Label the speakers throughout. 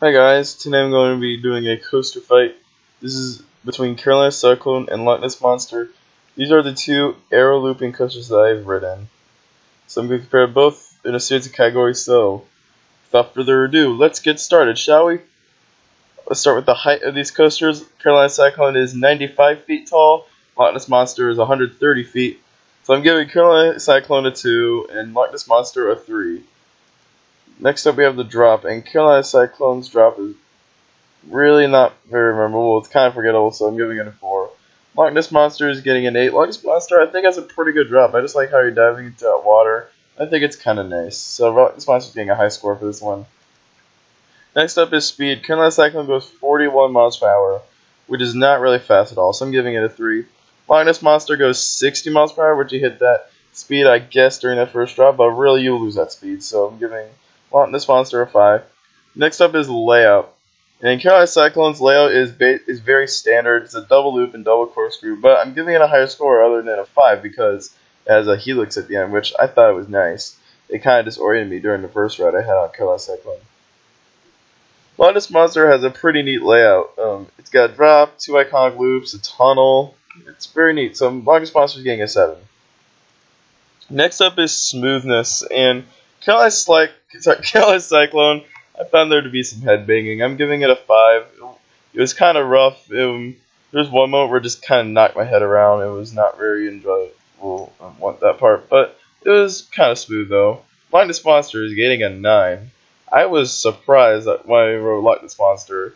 Speaker 1: Hi guys, today I'm going to be doing a coaster fight. This is between Carolina Cyclone and Loch Ness Monster. These are the two aero looping coasters that I've ridden. So I'm going to compare both in a series of categories, so without further ado, let's get started, shall we? Let's start with the height of these coasters. Carolina Cyclone is 95 feet tall, Loch Ness Monster is 130 feet. So I'm giving Carolina Cyclone a 2 and Loch Ness Monster a 3. Next up we have the drop, and Carolina Cyclone's drop is really not very memorable. It's kind of forgettable, so I'm giving it a 4. Loch Ness Monster is getting an 8. Loch Ness Monster, I think, has a pretty good drop. I just like how you're diving into that water. I think it's kind of nice. So Loch Ness Monster is getting a high score for this one. Next up is speed. Carolina Cyclone goes 41 miles per hour, which is not really fast at all, so I'm giving it a 3. Loch Ness Monster goes 60 miles per hour, which you hit that speed, I guess, during that first drop, but really you lose that speed, so I'm giving Loch Ness Monster a 5. Next up is layout. And Carolina Cyclone's layout is very standard. It's a double loop and double corkscrew, but I'm giving it a higher score other than a 5 because it has a helix at the end, which I thought was nice. It kind of disoriented me during the first ride I had on Carolina Cyclone. Loch Ness Monster has a pretty neat layout. It's got a drop, 2 iconic loops, a tunnel. It's very neat. So Loch Ness Monster is getting a 7. Next up is Smoothness, and Carolina Cyclone, I found there to be some headbanging. I'm giving it a 5. It was kind of rough. There was one moment where it just kind of knocked my head around. It was not very enjoyable. I want that part, but it was kind of smooth though. Loch Ness Monster is getting a 9. I was surprised when I wrote Loch Ness Monster.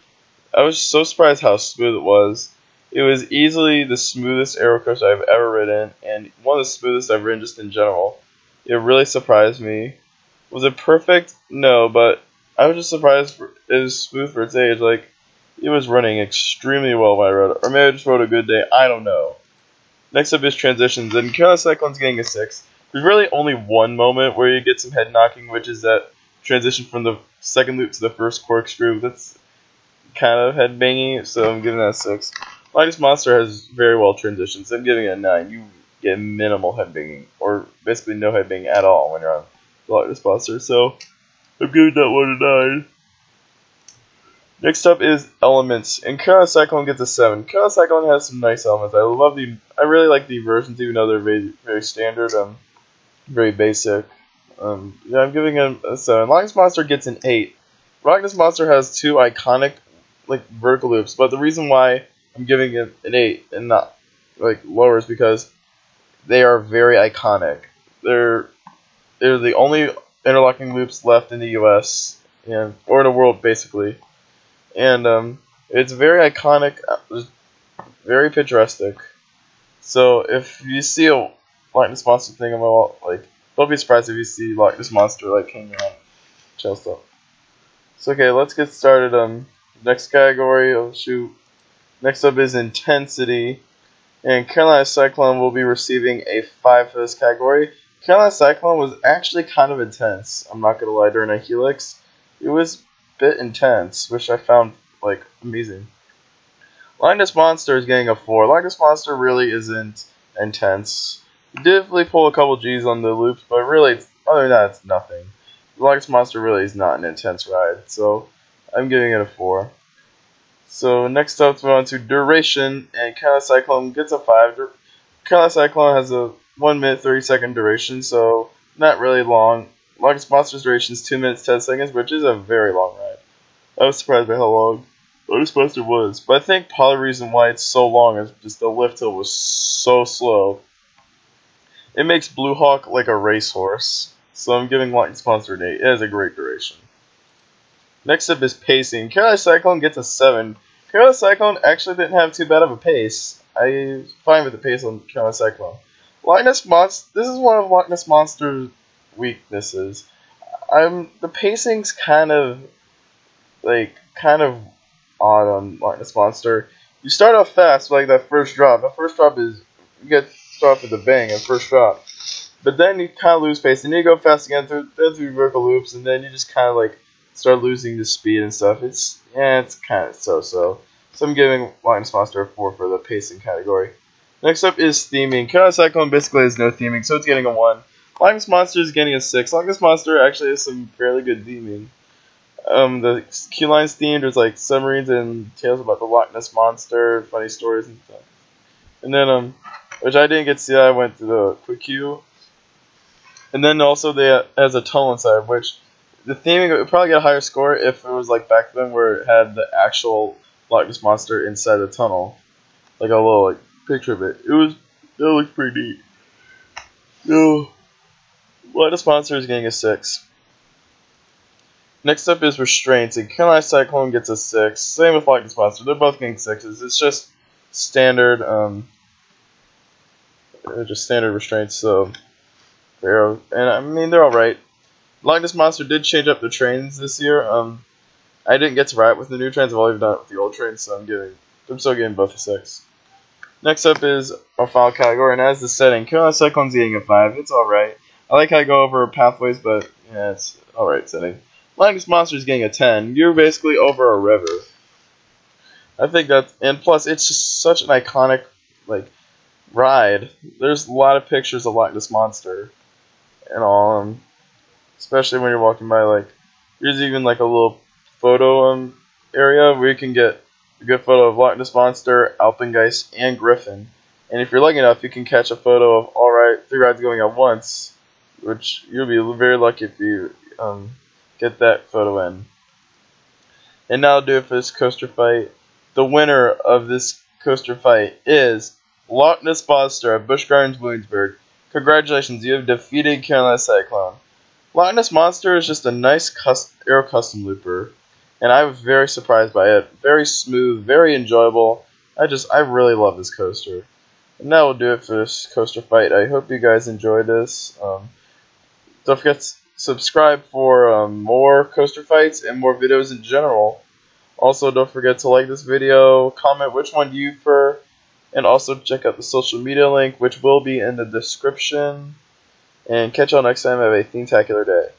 Speaker 1: I was so surprised how smooth it was. It was easily the smoothest aero coaster I've ever ridden, and one of the smoothest I've ridden just in general. It really surprised me. Was it perfect? No, but I was just surprised it was smooth for its age. Like, it was running extremely well when I rode it. Or maybe I just rode a good day. I don't know. Next up is transitions, and Carolina Cyclone's getting a 6. There's really only one moment where you get some head knocking, which is that transition from the second loop to the first corkscrew. That's kind of head banging, so I'm giving that a 6. Loch Ness Monster has very well transitions. I'm giving it a 9. You get minimal head banging, or basically no head banging at all when you're on Loch Ness Monster, so I'm giving that one a 9. Next up is elements, and Carolina Cyclone gets a 7. Carolina Cyclone has some nice elements. I really like the versions, even though they're very standard, very basic. Yeah, I'm giving it a 7. Loch Ness Monster gets an 8. Loch Ness Monster has 2 iconic vertical loops, but the reason why I'm giving it an 8 and not lower is because they are very iconic. They're the only interlocking loops left in the U.S. or in the world, basically. And it's very iconic, very picturesque. So if you see a Loch Ness Monster thing, don't be surprised if you see Loch Ness Monster hanging around Chelsea. So okay, let's get started. Next category, Next up is intensity, and Carolina Cyclone will be receiving a 5 for this category. Carolina Cyclone was actually kind of intense. I'm not gonna lie, during a helix, it was a bit intense, which I found amazing. Loch Ness Monster is getting a 4. Loch Ness Monster really isn't intense. You definitely pull a couple G's on the loops, but really, other than that, it's nothing. Loch Ness Monster really is not an intense ride, so I'm giving it a 4. So next up, let's move on to duration, and Carolina Cyclone gets a 5. Carolina Cyclone has a 1 minute 30-second duration, so not really long. Loch Ness Monster's duration is 2 minutes 10 seconds, which is a very long ride. I was surprised by how long Loch Ness Monster was, but I think part of the reason why it's so long is just the lift hill was so slow. It makes Blue Hawk like a racehorse, so I'm giving Loch Ness Monster an 8. It has a great duration. Next up is pacing. Carolina Cyclone gets a 7. Carolina Cyclone actually didn't have too bad of a pace. I was fine with the pace on Carolina Cyclone. Loch Ness Monster. This is one of Loch Ness Monster's weaknesses. The pacing's kind of odd on Loch Ness Monster. You start off fast, that first drop. The first drop is you get start off with a bang at first drop, but then you kind of lose pace, and then you go fast again through vertical loops, and then you just kind of start losing the speed and stuff. It's kind of so. So I'm giving Loch Ness Monster a 4 for the pacing category. Next up is theming. Carolina Cyclone basically has no theming, so it's getting a 1. Loch Ness Monster is getting a 6. Loch Ness Monster actually has some fairly good theming. The Key Lines themed. There's like submarines and tales about the Loch Ness monster, funny stories and stuff. And then which I didn't get to see. I went to the quick queue. And then also they has a tunnel inside, which the theming would probably get a higher score if it was like back then where it had the actual Loch Ness monster inside the tunnel, like a little like picture of it. It looked pretty neat. No, Loch Ness monster is getting a 6. Next up is restraints, and Carolina Cyclone gets a 6. Same with Loch Ness monster. They're both getting 6s. It's just standard, restraints. So and I mean they're all right. Loch Ness monster did change up the trains this year. I didn't get to ride with the new trains. I've only done it with the old trains, so I'm still getting both a 6. Next up is our final category, and as the setting, Carolina Cyclone's getting a 5. It's all right. I like how I go over pathways, but yeah, it's all right setting. Loch Ness monster is getting a 10. You're basically over a river. I think and plus it's just such an iconic like ride. There's a lot of pictures of Loch Ness monster and all. Especially when you're walking by, like, there's even like a little photo area where you can get a good photo of Loch Ness monster, Alpengeist, and Griffin. And if you're lucky enough, you can catch a photo of all 3 rides going at once, which you'll be very lucky if you get that photo in. And now I'll do it for this coaster fight. The winner of this coaster fight is Loch Ness monster at Busch Gardens, Williamsburg. Congratulations, you have defeated Carolina Cyclone. Loch Ness monster is just a nice aero custom looper, and I was very surprised by it. Very smooth, very enjoyable. I really love this coaster. And that will do it for this coaster fight. I hope you guys enjoyed this. Don't forget to subscribe for more coaster fights and more videos in general. Also, don't forget to like this video, comment which one you prefer, and also check out the social media link, which will be in the description. And catch y'all next time. Have a theme-tacular day.